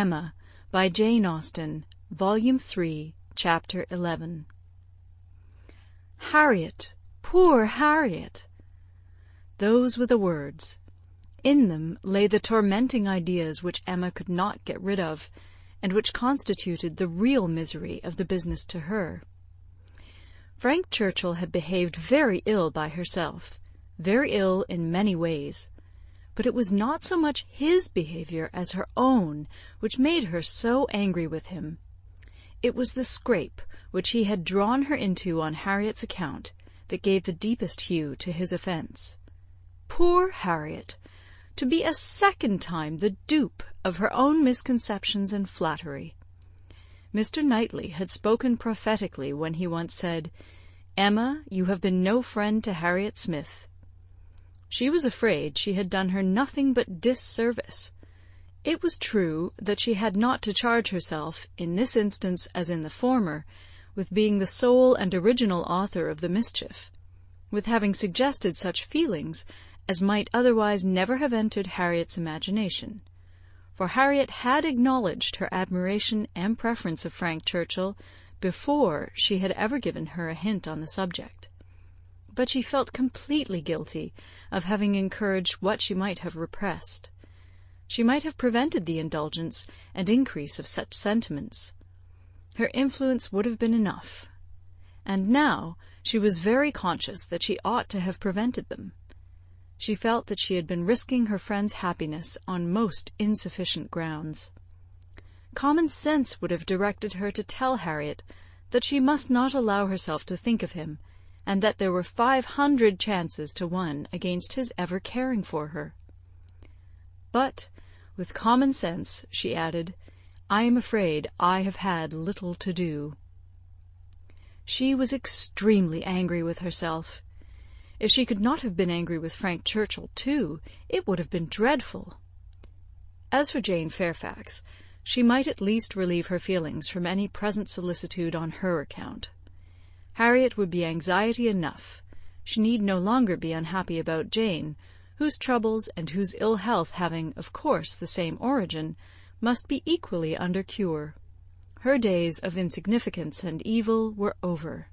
Emma, by Jane Austen, Volume 3, Chapter 11. Harriet! Poor Harriet! Those were the words. In them lay the tormenting ideas which Emma could not get rid of, and which constituted the real misery of the business to her. Frank Churchill had behaved very ill by herself, very ill in many ways, but it was not so much his behaviour as her own which made her so angry with him. It was the scrape which he had drawn her into on Harriet's account that gave the deepest hue to his offence. Poor Harriet! To be a second time the dupe of her own misconceptions and flattery. Mr. Knightley had spoken prophetically when he once said, "Emma, you have been no friend to Harriet Smith." She was afraid she had done her nothing but disservice. It was true that she had not to charge herself, in this instance as in the former, with being the sole and original author of the mischief, with having suggested such feelings as might otherwise never have entered Harriet's imagination, for Harriet had acknowledged her admiration and preference of Frank Churchill before she had ever given her a hint on the subject. But she felt completely guilty of having encouraged what she might have repressed. She might have prevented the indulgence and increase of such sentiments. Her influence would have been enough. And now she was very conscious that she ought to have prevented them. She felt that she had been risking her friend's happiness on most insufficient grounds. Common sense would have directed her to tell Harriet that she must not allow herself to think of him, and that there were 500 chances to 1 against his ever caring for her. But, with common sense, she added, "I am afraid I have had little to do." She was extremely angry with herself. If she could not have been angry with Frank Churchill too, it would have been dreadful. As for Jane Fairfax, she might at least relieve her feelings from any present solicitude on her account. Harriet would be anxiety enough. She need no longer be unhappy about Jane, whose troubles and whose ill health having, of course, the same origin, must be equally under cure. Her days of insignificance and evil were over.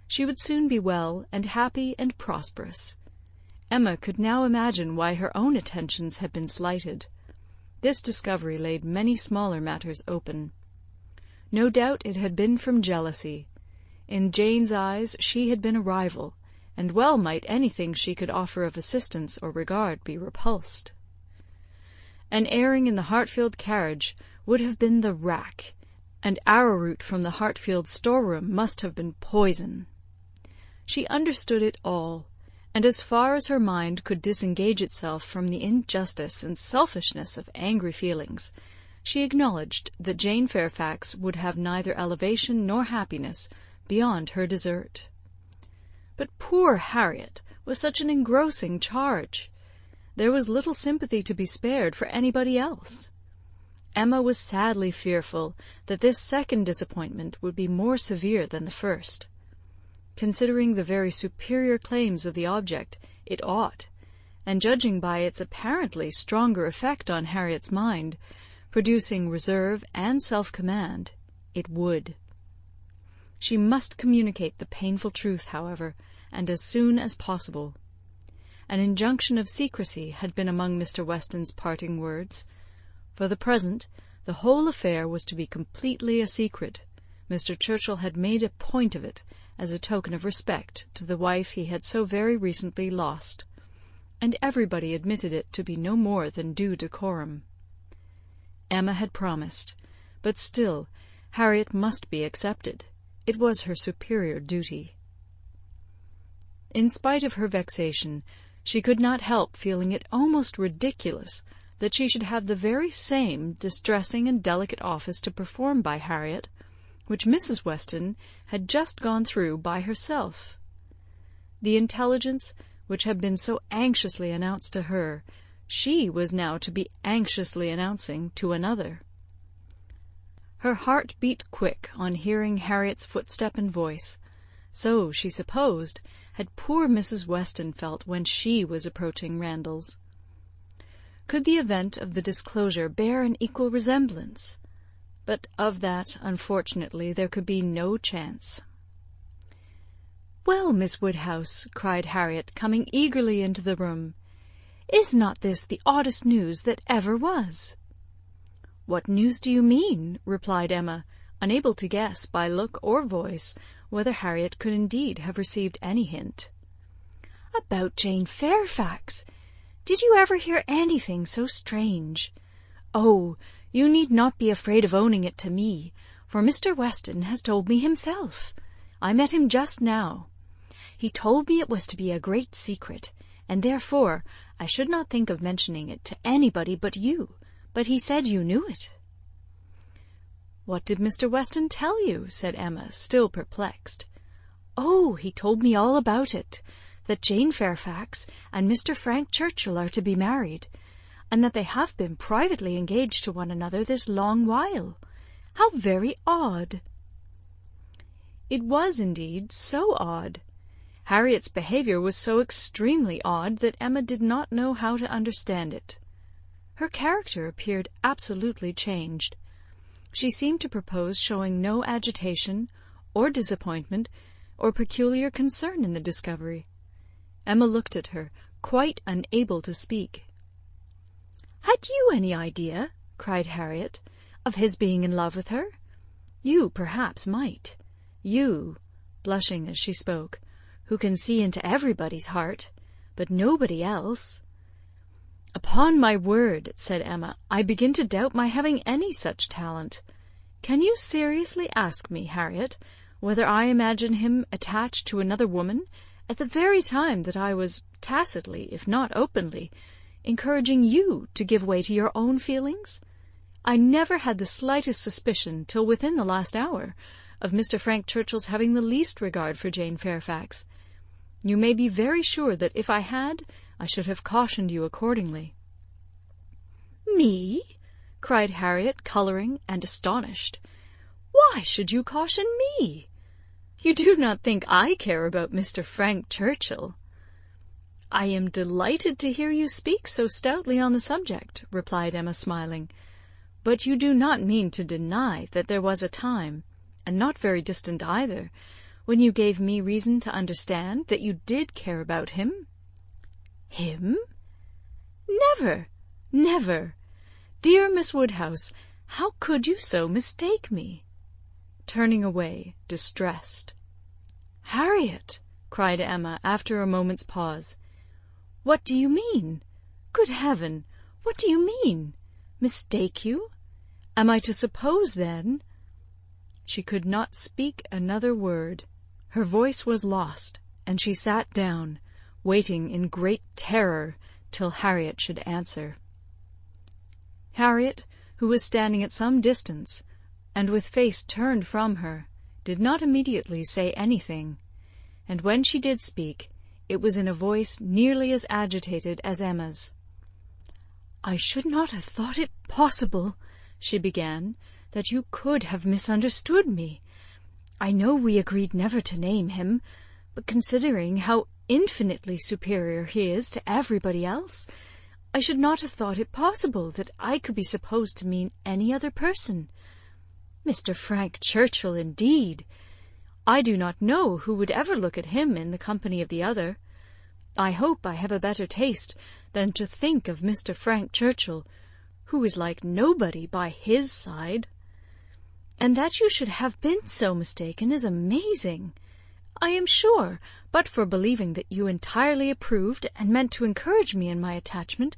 She would soon be well and happy and prosperous. Emma could now imagine why her own attentions had been slighted. This discovery laid many smaller matters open. No doubt it had been from jealousy. In Jane's eyes she had been a rival, and well might anything she could offer of assistance or regard be repulsed. An airing in the Hartfield carriage would have been the rack, and arrowroot from the Hartfield storeroom must have been poison. She understood it all, and as far as her mind could disengage itself from the injustice and selfishness of angry feelings, she acknowledged that Jane Fairfax would have neither elevation nor happiness beyond her desert. But poor Harriet was such an engrossing charge. There was little sympathy to be spared for anybody else. Emma was sadly fearful that this second disappointment would be more severe than the first. Considering the very superior claims of the object, it ought, and judging by its apparently stronger effect on Harriet's mind, producing reserve and self-command, it would. She must communicate the painful truth, however, and as soon as possible. An injunction of secrecy had been among Mr. Weston's parting words. For the present, the whole affair was to be completely a secret. Mr. Churchill had made a point of it, as a token of respect to the wife he had so very recently lost, and everybody admitted it to be no more than due decorum. Emma had promised, but still Harriet must be accepted. It was her superior duty. In spite of her vexation, she could not help feeling it almost ridiculous that she should have the very same distressing and delicate office to perform by Harriet, which Mrs. Weston had just gone through by herself. The intelligence which had been so anxiously announced to her, she was now to be anxiously announcing to another. Her heart beat quick on hearing Harriet's footstep and voice. So, she supposed, had poor Mrs. Weston felt when she was approaching Randalls. Could the event of the disclosure bear an equal resemblance? But of that, unfortunately, there could be no chance. "Well, Miss Woodhouse," cried Harriet, coming eagerly into the room, "is not this the oddest news that ever was?" "What news do you mean?" replied Emma, unable to guess, by look or voice, whether Harriet could indeed have received any hint. "About Jane Fairfax. Did you ever hear anything so strange? Oh, you need not be afraid of owning it to me, for Mr. Weston has told me himself. I met him just now. He told me it was to be a great secret, and therefore I should not think of mentioning it to anybody but you, but he said you knew it." "What did Mr. Weston tell you?" said Emma, still perplexed. "Oh, he told me all about it, that Jane Fairfax and Mr. Frank Churchill are to be married, and that they have been privately engaged to one another this long while. How very odd!" It was, indeed, so odd. Harriet's behaviour was so extremely odd that Emma did not know how to understand it. Her character appeared absolutely changed. She seemed to propose showing no agitation, or disappointment, or peculiar concern in the discovery. Emma looked at her, quite unable to speak. "Had you any idea," cried Harriet, "of his being in love with her? You, perhaps, might. You," blushing as she spoke, "who can see into everybody's heart, but nobody else." "Upon my word," said Emma, "I begin to doubt my having any such talent. Can you seriously ask me, Harriet, whether I imagine him attached to another woman, at the very time that I was tacitly, if not openly, encouraging you to give way to your own feelings? I never had the slightest suspicion, till within the last hour, of Mr. Frank Churchill's having the least regard for Jane Fairfax. You may be very sure that if I had, I should have cautioned you accordingly." "Me?" cried Harriet, colouring and astonished. "Why should you caution me? You do not think I care about Mr. Frank Churchill?" "I am delighted to hear you speak so stoutly on the subject," replied Emma, smiling. "But you do not mean to deny that there was a time, and not very distant either, when you gave me reason to understand that you did care about him?" "Him? Never, never! Dear Miss Woodhouse, how could you so mistake me?" Turning away, distressed. "Harriet!" cried Emma, after a moment's pause. "What do you mean? Good heaven, what do you mean? Mistake you? Am I to suppose, then—" She could not speak another word. Her voice was lost, and she sat down, waiting in great terror till Harriet should answer. Harriet, who was standing at some distance, and with face turned from her, did not immediately say anything, and when she did speak, it was in a voice nearly as agitated as Emma's. "I should not have thought it possible," she began, "that you could have misunderstood me. I know we agreed never to name him, but considering how infinitely superior he is to everybody else, I should not have thought it possible that I could be supposed to mean any other person. Mr. Frank Churchill, indeed! I do not know who would ever look at him in the company of the other. I hope I have a better taste than to think of Mr. Frank Churchill, who is like nobody by his side. And that you should have been so mistaken is amazing. I am sure, but for believing that you entirely approved and meant to encourage me in my attachment,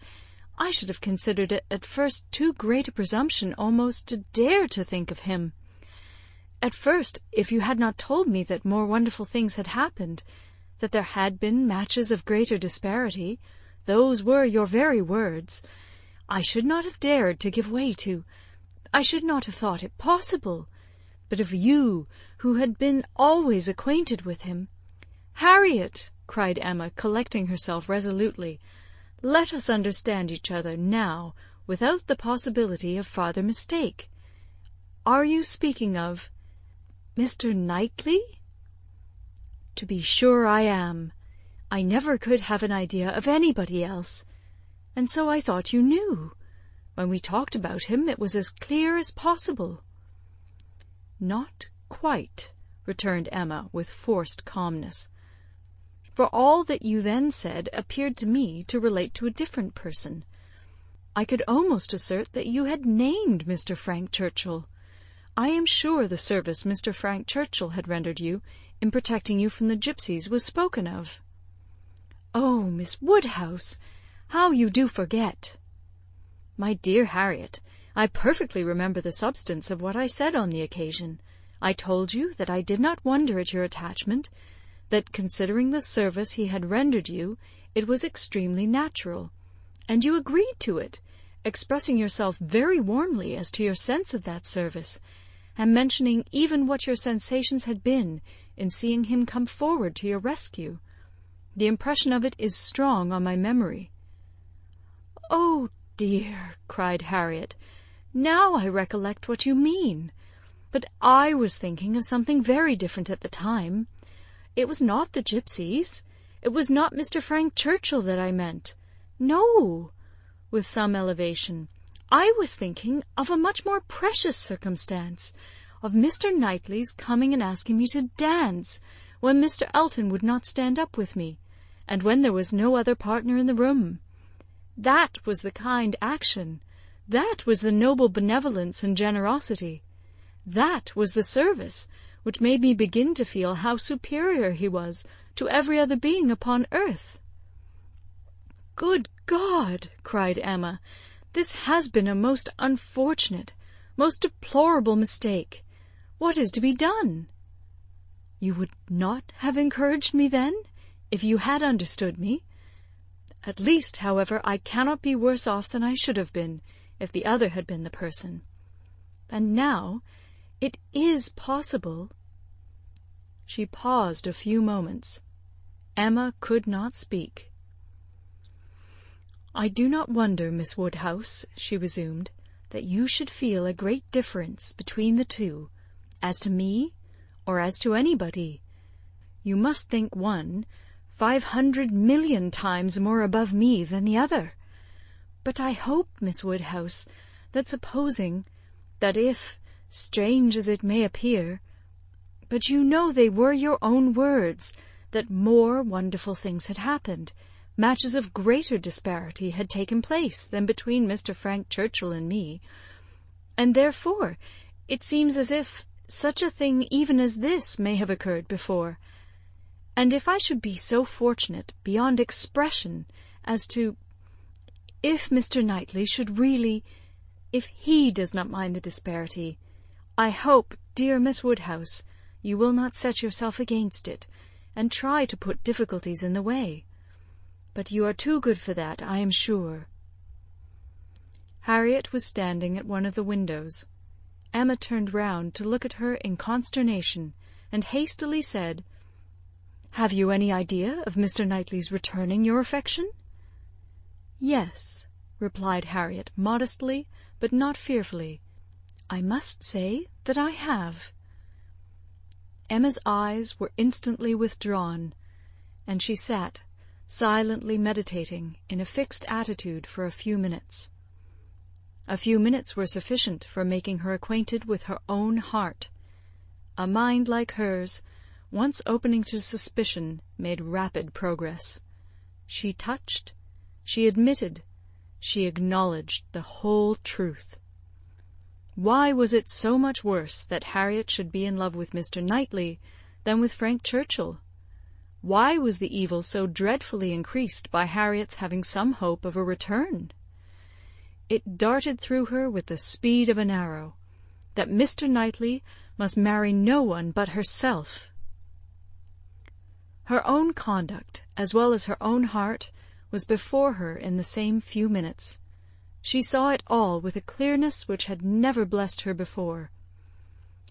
I should have considered it at first too great a presumption almost to dare to think of him. At first, if you had not told me that more wonderful things had happened, that there had been matches of greater disparity, those were your very words, I should not have dared to give way to, I should not have thought it possible. But of you, who had been always acquainted with him— "Harriet!" cried Emma, collecting herself resolutely, "let us understand each other now, without the possibility of farther mistake. Are you speaking of Mr. Knightley?" "To be sure I am. I never could have an idea of anybody else. and so I thought you knew. When we talked about him, it was as clear as possible." "Not quite," returned Emma, with forced calmness. "For all that you then said appeared to me to relate to a different person. I could almost assert that you had named Mr. Frank Churchill. I am sure the service Mr. Frank Churchill had rendered you in protecting you from the gipsies was spoken of." "Oh, Miss Woodhouse, how you do forget!" "My dear Harriet, I perfectly remember the substance of what I said on the occasion. I told you that I did not wonder at your attachment, that, considering the service he had rendered you, it was extremely natural, and you agreed to it, expressing yourself very warmly as to your sense of that service, and mentioning even what your sensations had been in seeing him come forward to your rescue. The impression of it is strong on my memory." "Oh, dear," cried Harriet, "now I recollect what you mean. But I was thinking of something very different at the time. It was not the gipsies. It was not Mr. Frank Churchill that I meant. No," with some elevation, "I was thinking of a much more precious circumstance, of Mr. Knightley's coming and asking me to dance, when Mr. Elton would not stand up with me, and when there was no other partner in the room. That was the kind action, that was the noble benevolence and generosity, that was the service which made me begin to feel how superior he was to every other being upon earth." "Good God!" cried Emma, "this has been a most unfortunate, most deplorable mistake. What is to be done?" "You would not have encouraged me then, if you had understood me. At least, however, I cannot be worse off than I should have been, if the other had been the person. And now, it is possible—" She paused a few moments. Emma could not speak. "I do not wonder, Miss Woodhouse," she resumed, "that you should feel a great difference between the two, as to me, or as to anybody. You must think one 500,000,000 times more above me than the other. But I hope, Miss Woodhouse, that supposing that if, strange as it may appear, but you know they were your own words, that more wonderful things had happened, matches of greater disparity had taken place than between Mr. Frank Churchill and me, and therefore it seems as if such a thing even as this may have occurred before, and if I should be so fortunate beyond expression as to, if Mr. Knightley should really, if he does not mind the disparity, I hope, dear Miss Woodhouse, you will not set yourself against it, and try to put difficulties in the way. But you are too good for that, I am sure." Harriet was standing at one of the windows. Emma turned round to look at her in consternation, and hastily said, "Have you any idea of Mr. Knightley's returning your affection?" "Yes," replied Harriet, modestly, but not fearfully. "I must say that I have." Emma's eyes were instantly withdrawn, and she sat, silently meditating, in a fixed attitude for a few minutes. A few minutes were sufficient for making her acquainted with her own heart. A mind like hers, once opening to suspicion, made rapid progress. She touched, she admitted, she acknowledged the whole truth. Why was it so much worse that Harriet should be in love with Mr. Knightley than with Frank Churchill? Why was the evil so dreadfully increased by Harriet's having some hope of a return? It darted through her with the speed of an arrow, that Mr. Knightley must marry no one but herself. Her own conduct, as well as her own heart, was before her in the same few minutes. She saw it all with a clearness which had never blessed her before.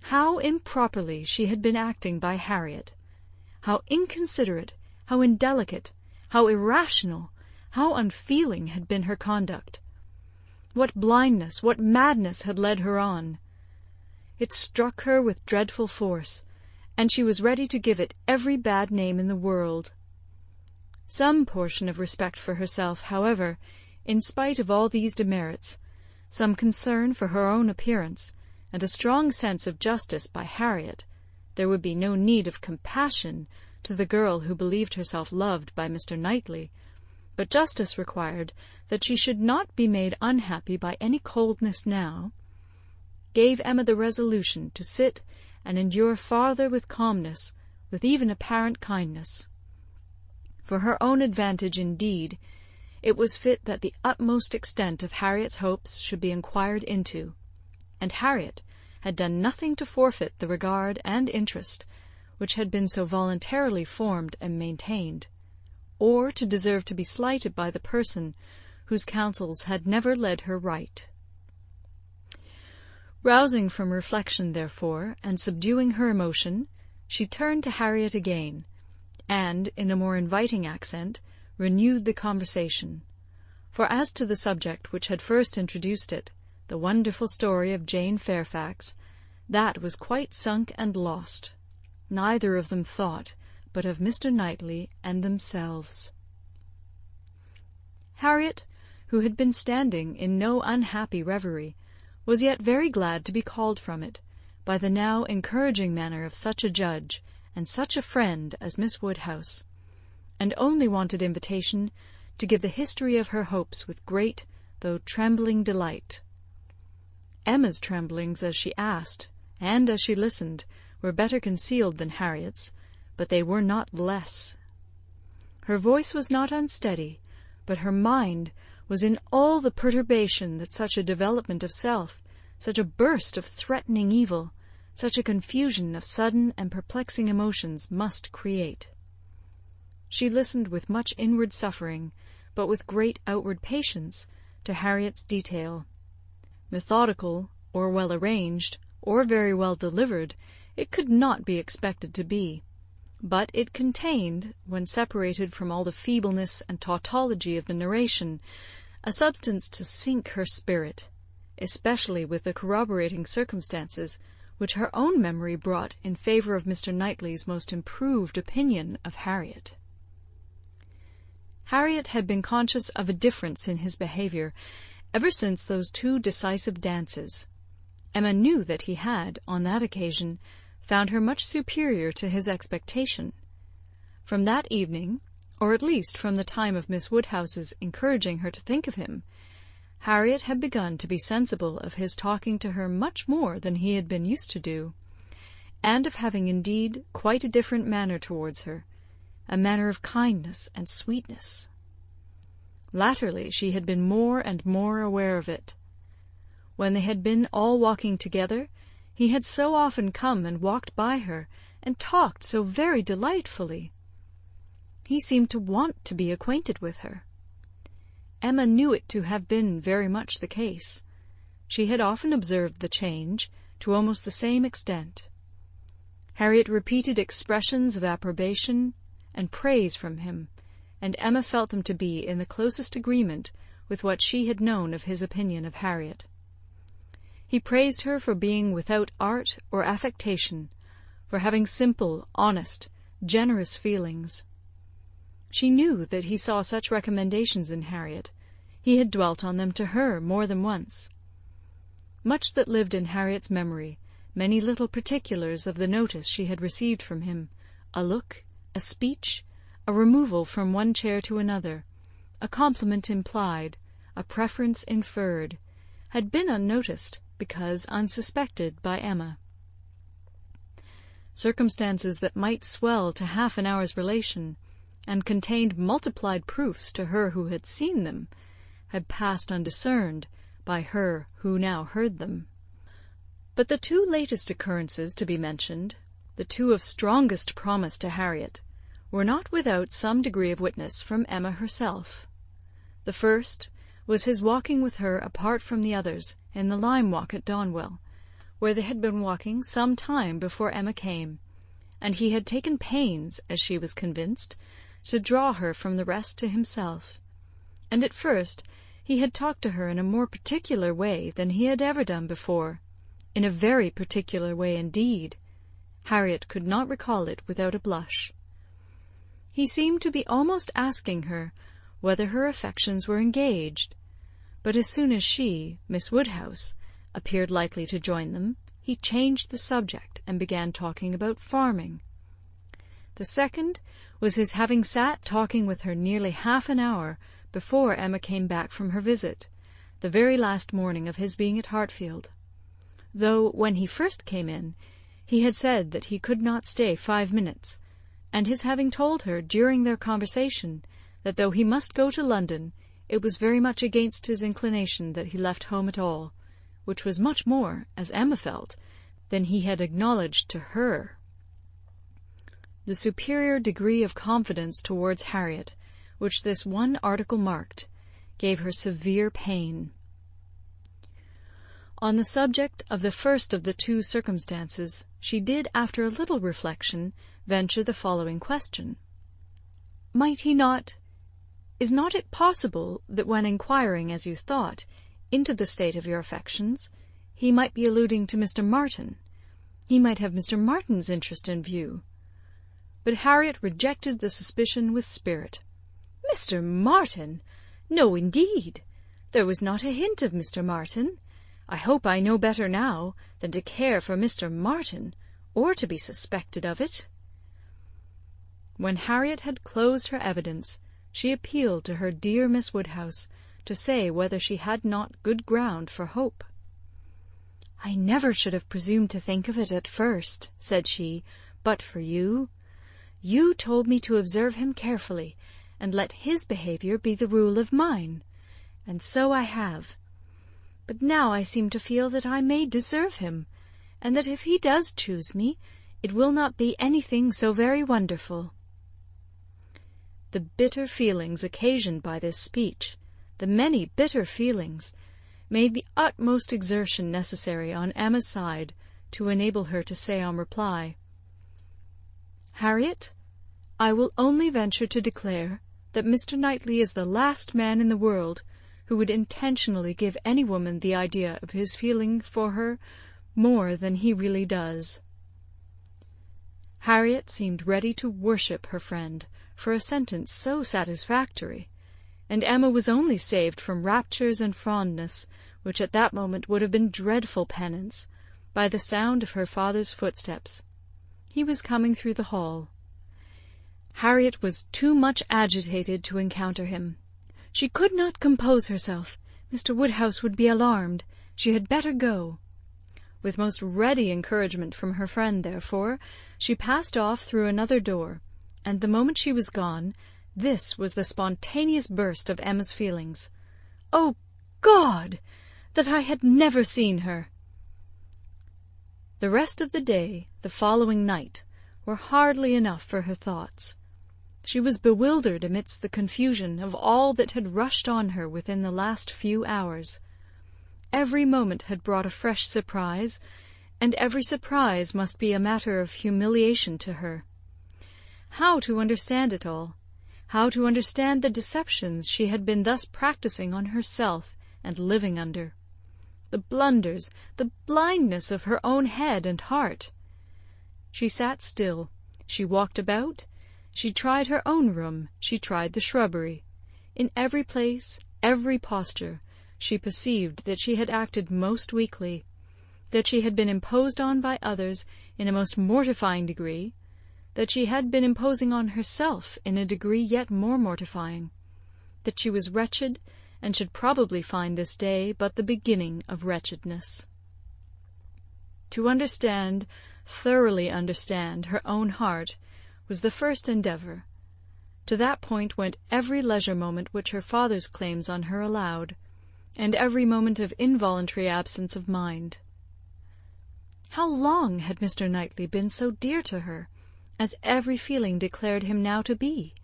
How improperly she had been acting by Harriet! How inconsiderate, how indelicate, how irrational, how unfeeling had been her conduct! What blindness, what madness had led her on! It struck her with dreadful force, and she was ready to give it every bad name in the world. Some portion of respect for herself, however, in spite of all these demerits, some concern for her own appearance, and a strong sense of justice by Harriet, there would be no need of compassion to the girl who believed herself loved by Mr. Knightley, but justice required that she should not be made unhappy by any coldness now, gave Emma the resolution to sit and endure farther with calmness, with even apparent kindness. For her own advantage, indeed, it was fit that the utmost extent of Harriet's hopes should be inquired into, and Harriet had done nothing to forfeit the regard and interest which had been so voluntarily formed and maintained, or to deserve to be slighted by the person whose counsels had never led her right. Rousing from reflection, therefore, and subduing her emotion, she turned to Harriet again, and, in a more inviting accent, renewed the conversation. For as to the subject which had first introduced it, the wonderful story of Jane Fairfax, that was quite sunk and lost. Neither of them thought but of Mr. Knightley and themselves. Harriet, who had been standing in no unhappy reverie, was yet very glad to be called from it by the now encouraging manner of such a judge and such a friend as Miss Woodhouse, and only wanted invitation to give the history of her hopes with great though trembling delight. Emma's tremblings as she asked, and as she listened, were better concealed than Harriet's, but they were not less. Her voice was not unsteady, but her mind was in all the perturbation that such a development of self, such a burst of threatening evil, such a confusion of sudden and perplexing emotions must create. She listened with much inward suffering, but with great outward patience, to Harriet's detail. Methodical, or well arranged, or very well delivered, it could not be expected to be, but it contained, when separated from all the feebleness and tautology of the narration, a substance to sink her spirit, especially with the corroborating circumstances which her own memory brought in favour of Mr. Knightley's most improved opinion of Harriet. Harriet had been conscious of a difference in his behaviour ever since those 2 decisive dances. Emma knew that he had, on that occasion, found her much superior to his expectation. From that evening, or at least from the time of Miss Woodhouse's encouraging her to think of him, Harriet had begun to be sensible of his talking to her much more than he had been used to do, and of having indeed quite a different manner towards her, a manner of kindness and sweetness. Latterly she had been more and more aware of it. When they had been all walking together, he had so often come and walked by her, and talked so very delightfully. He seemed to want to be acquainted with her. Emma knew it to have been very much the case. She had often observed the change, to almost the same extent. Harriet repeated expressions of approbation and praise from him, and Emma felt them to be in the closest agreement with what she had known of his opinion of Harriet. He praised her for being without art or affectation, for having simple, honest, generous feelings. She knew that he saw such recommendations in Harriet. He had dwelt on them to her more than once. Much that lived in Harriet's memory, many little particulars of the notice she had received from him, a look, a speech, a removal from one chair to another, a compliment implied, a preference inferred, had been unnoticed, because unsuspected by Emma. Circumstances that might swell to half an hour's relation, and contained multiplied proofs to her who had seen them, had passed undiscerned by her who now heard them. But the 2 latest occurrences to be mentioned, the 2 of strongest promise to Harriet, were not without some degree of witness from Emma herself. The first was his walking with her apart from the others in the lime walk at Donwell, where they had been walking some time before Emma came, and he had taken pains, as she was convinced, to draw her from the rest to himself, and at first he had talked to her in a more particular way than he had ever done before, in a very particular way indeed. Harriet could not recall it without a blush. He seemed to be almost asking her whether her affections were engaged, but as soon as she, Miss Woodhouse, appeared likely to join them, he changed the subject and began talking about farming. The second was his having sat talking with her nearly half an hour before Emma came back from her visit, the very last morning of his being at Hartfield, though when he first came in he had said that he could not stay 5 minutes, and his having told her during their conversation that though he must go to London, it was very much against his inclination that he left home at all, which was much more, as Emma felt, than he had acknowledged to her. The superior degree of confidence towards Harriet, which this one article marked, gave her severe pain. On the subject of the first of the two circumstances, she did, after a little reflection, venture the following question: "Might he not— is not it possible that when inquiring, as you thought, into the state of your affections, he might be alluding to Mr. Martin? He might have Mr. Martin's interest in view." But Harriet rejected the suspicion with spirit. "Mr. Martin! No, indeed. There was not a hint of Mr. Martin. I hope I know better now than to care for Mr. Martin, or to be suspected of it." When Harriet had closed her evidence, she appealed to her dear Miss Woodhouse to say whether she had not good ground for hope. "I never should have presumed to think of it at first," said she, "but for you. You told me to observe him carefully, and let his behaviour be the rule of mine, and so I have. But now I seem to feel that I may deserve him, and that if he does choose me, it will not be anything so very wonderful." The bitter feelings occasioned by this speech, the many bitter feelings, made the utmost exertion necessary on Emma's side to enable her to say on reply, "Harriet, I will only venture to declare that Mr. Knightley is the last man in the world who would intentionally give any woman the idea of his feeling for her more than he really does." Harriet seemed ready to worship her friend for a sentence so satisfactory, and Emma was only saved from raptures and fondness, which at that moment would have been dreadful penance, by the sound of her father's footsteps. He was coming through the hall. Harriet was too much agitated to encounter him. She could not compose herself. Mr. Woodhouse would be alarmed. She had better go. With most ready encouragement from her friend, therefore, she passed off through another door, and the moment she was gone, this was the spontaneous burst of Emma's feelings. "Oh, God! That I had never seen her!" The rest of the day, the following night, were hardly enough for her thoughts. She was bewildered amidst the confusion of all that had rushed on her within the last few hours. Every moment had brought a fresh surprise, and every surprise must be a matter of humiliation to her. How to understand it all? How to understand the deceptions she had been thus practising on herself and living under? The blunders, the blindness of her own head and heart? She sat still, she walked about, she tried her own room, she tried the shrubbery. In every place, every posture, she perceived that she had acted most weakly, that she had been imposed on by others in a most mortifying degree, that she had been imposing on herself in a degree yet more mortifying, that she was wretched, and should probably find this day but the beginning of wretchedness. To understand, thoroughly understand, her own heart was the first endeavour. To that point went every leisure moment which her father's claims on her allowed, and every moment of involuntary absence of mind. How long had Mr. Knightley been so dear to her, as every feeling declared him now to be?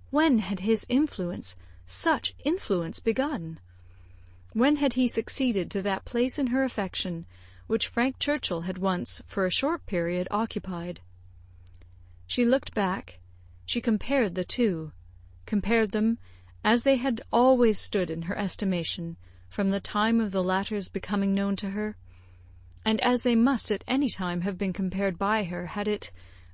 When had his influence, such influence, begun? When had he succeeded to that place in her affection which Frank Churchill had once, for a short period, occupied? She looked back, she compared the two, compared them as they had always stood in her estimation from the time of the latter's becoming known to her, and as they must at any time have been compared by her had it,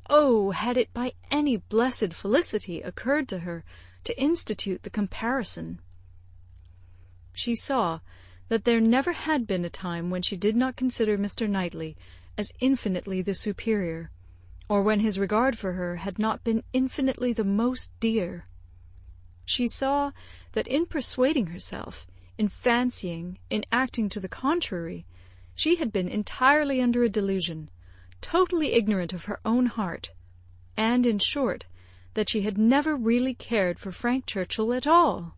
Oh, had it by any blessed felicity occurred to her to institute the comparison! She saw that there never had been a time when she did not consider Mr. Knightley as infinitely the superior, or when his regard for her had not been infinitely the most dear. She saw that in persuading herself, in fancying, in acting to the contrary, she had been entirely under a delusion, totally ignorant of her own heart, and, in short, that she had never really cared for Frank Churchill at all.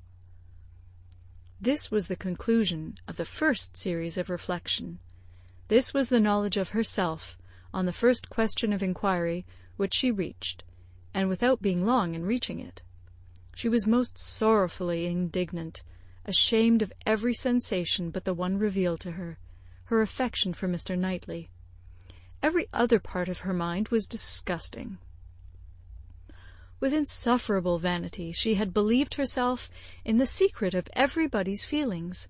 This was the conclusion of the first series of reflection. This was the knowledge of herself, on the first question of inquiry, which she reached, and without being long in reaching it. She was most sorrowfully indignant, ashamed of every sensation but the one revealed to her, her affection for Mr. Knightley. Every other part of her mind was disgusting. With insufferable vanity she had believed herself in the secret of everybody's feelings,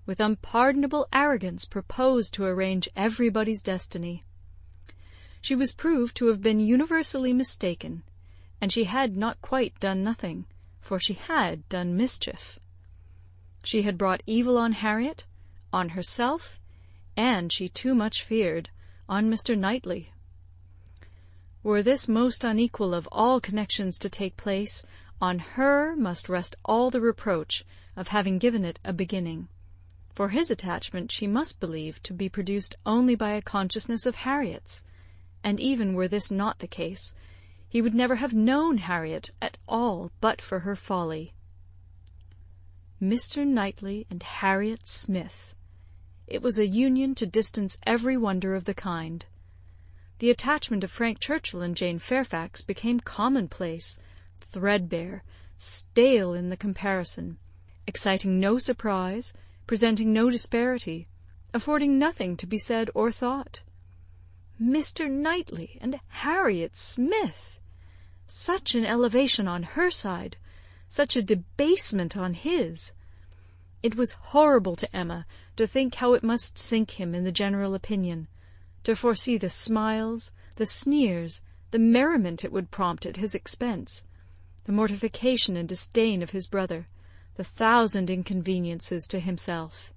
with unpardonable arrogance proposed to arrange everybody's destiny. She was proved to have been universally mistaken, and she had not quite done nothing, for she had done mischief. She had brought evil on Harriet, on herself, and, she too much feared, on Mr. Knightley. Were this most unequal of all connections to take place, on her must rest all the reproach of having given it a beginning, for his attachment she must believe to be produced only by a consciousness of Harriet's, and even were this not the case, he would never have known Harriet at all but for her folly. Mr. Knightley and Harriet Smith! It was a union to distance every wonder of the kind. The attachment of Frank Churchill and Jane Fairfax became commonplace, threadbare, stale in the comparison, exciting no surprise, presenting no disparity, affording nothing to be said or thought. Mr. Knightley and Harriet Smith! Such an elevation on her side, such a debasement on his! It was horrible to Emma to think how it must sink him in the general opinion, to foresee the smiles, the sneers, the merriment it would prompt at his expense, the mortification and disdain of his brother, the thousand inconveniences to himself.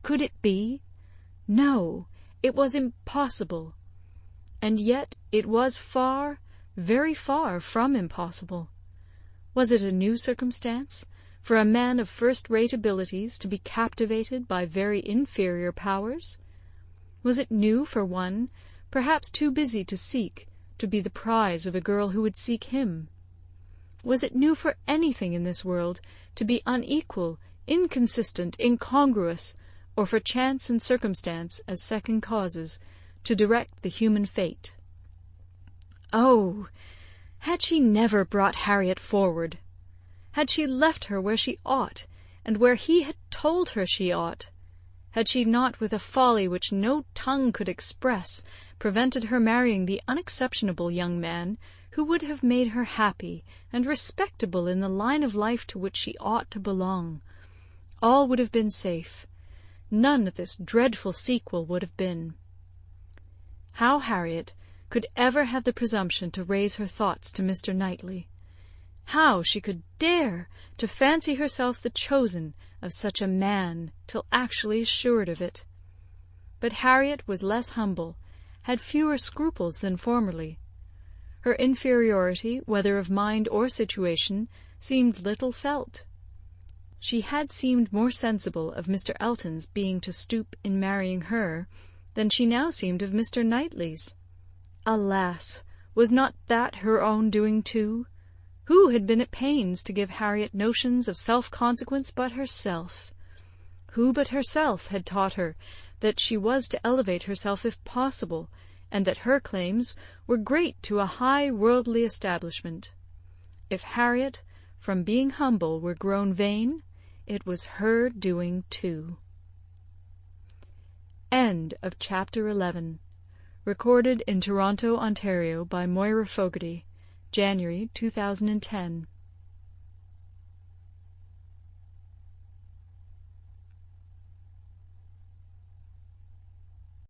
Could it be? No, it was impossible. And yet it was far, very far from impossible. Was it a new circumstance, for a man of first-rate abilities to be captivated by very inferior powers? Was it new for one, perhaps too busy to seek, to be the prize of a girl who would seek him? Was it new for anything in this world to be unequal, inconsistent, incongruous, or for chance and circumstance, as second causes, to direct the human fate? Oh! Had she never brought Harriet forward? Had she left her where she ought, and where he had told her she ought? Had she not, with a folly which no tongue could express, prevented her marrying the unexceptionable young man who would have made her happy and respectable in the line of life to which she ought to belong, all would have been safe. None of this dreadful sequel would have been. How Harriet could ever have the presumption to raise her thoughts to Mr. Knightley, how she could dare to fancy herself the chosen of such a man till actually assured of it. But Harriet was less humble, had fewer scruples than formerly. Her inferiority, whether of mind or situation, seemed little felt. She had seemed more sensible of Mr. Elton's being to stoop in marrying her than she now seemed of Mr. Knightley's. Alas! was not that her own doing too? Who had been at pains to give Harriet notions of self-consequence but herself? Who but herself had taught her that she was to elevate herself if possible, and that her claims were great to a high worldly establishment? If Harriet, from being humble, were grown vain, it was her doing too. End of Chapter 11. Recorded in Toronto, Ontario by Moira Fogarty, January 2010.